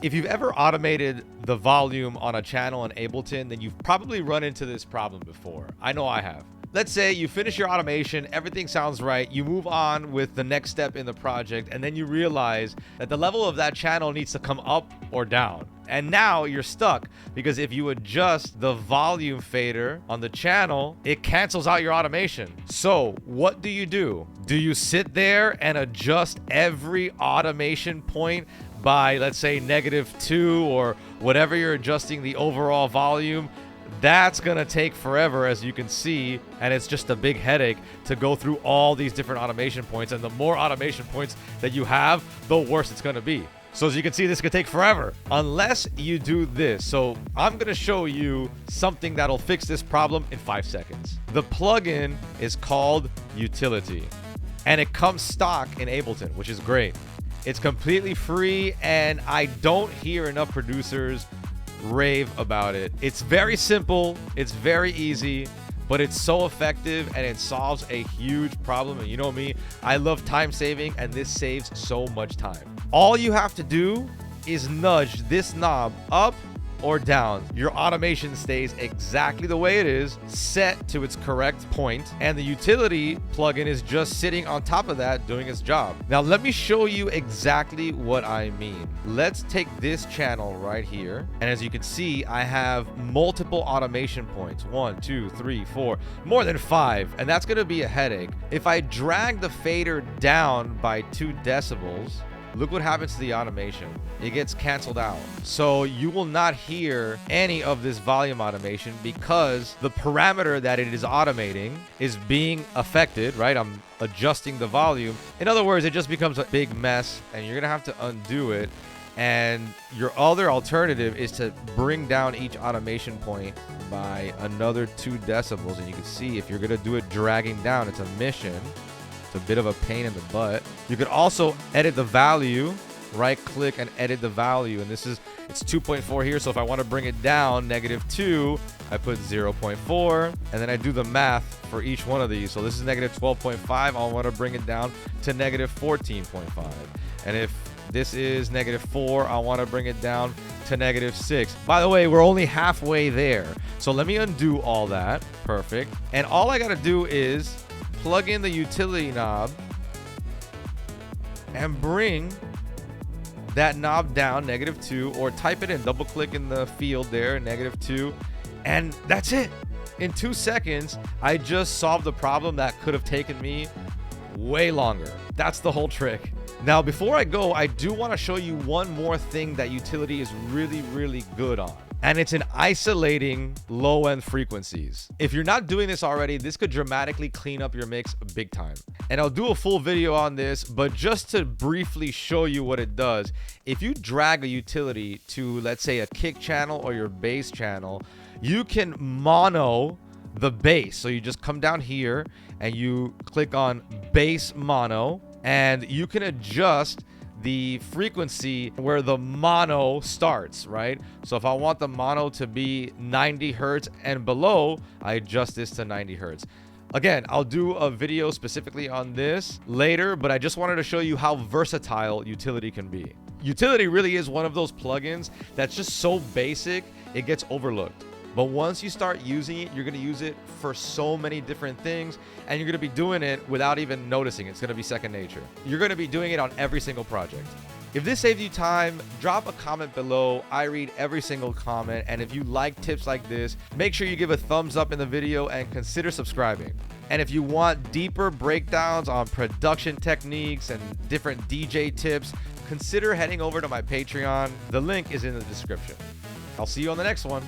If you've ever automated the volume on a channel in Ableton, then you've probably run into this problem before. I know I have. Let's say you finish your automation, everything sounds right, you move on with the next step in the project, and then you realize that the level of that channel needs to come up or down. And now you're stuck because if you adjust the volume fader on the channel, it cancels out your automation. So what do? Do you sit there and adjust every automation point by, let's say, -2 or whatever you're adjusting the overall volume? That's gonna take forever, as you can see, and it's just a big headache to go through all these different automation points, and the more automation points that you have, the worse it's gonna be. So as you can see, this could take forever unless you do this. So I'm gonna show you something that'll fix this problem in 5 seconds. The plugin is called Utility, and it comes stock in Ableton, which is great. It's completely free, and I don't hear enough producers rave about it. It's very simple, it's very easy, but it's so effective and it solves a huge problem. And you know me, I love time saving, and this saves so much time. All you have to do is nudge this knob up or down. Your automation stays exactly the way it is, set to its correct point, and the utility plugin is just sitting on top of that doing its job. Now let me show you exactly what I mean. Let's take this channel right here, and as you can see, I have multiple automation points. 1, 2, 3, 4, more than 5, and that's gonna be a headache. If I drag the fader down by 2 decibels, look what happens to the automation. It gets canceled out. So you will not hear any of this volume automation because the parameter that it is automating is being affected, right? I'm adjusting the volume. In other words, it just becomes a big mess, and you're gonna have to undo it. And your other alternative is to bring down each automation point by another 2 decibels. And you can see if you're gonna do it dragging down, it's a mission. It's a bit of a pain in the butt. You could also edit the value, right click and edit the value. And it's 2.4 here. So if I want to bring it down -2, I put 0.4, and then I do the math for each one of these. So this is -12.5. I want to bring it down to -14.5. And if this is -4, I want to bring it down to -6. By the way, we're only halfway there. So let me undo all that. Perfect. And all I got to do is plug in the utility knob and bring that knob down -2, or type it in, double click in the field there, -2, and that's it. In 2 seconds, I just solved the problem that could have taken me way longer. That's the whole trick. Now, before I go, I do want to show you one more thing that Utility is really, really good on. And it's in isolating low-end frequencies. If you're not doing this already, this could dramatically clean up your mix big time. And I'll do a full video on this, but just to briefly show you what it does, if you drag a utility to, let's say, a kick channel or your bass channel, you can mono the bass. So you just come down here and you click on bass mono, and you can adjust the frequency where the mono starts, right? So if I want the mono to be 90 hertz and below, I adjust this to 90 hertz. Again, I'll do a video specifically on this later, but I just wanted to show you how versatile Utility can be. Utility really is one of those plugins that's just so basic, it gets overlooked. But once you start using it, you're going to use it for so many different things, and you're going to be doing it without even noticing. It's going to be second nature. You're going to be doing it on every single project. If this saved you time, drop a comment below. I read every single comment, and if you like tips like this, make sure you give a thumbs up in the video and consider subscribing. And if you want deeper breakdowns on production techniques and different DJ tips, consider heading over to my Patreon. The link is in the description. I'll see you on the next one.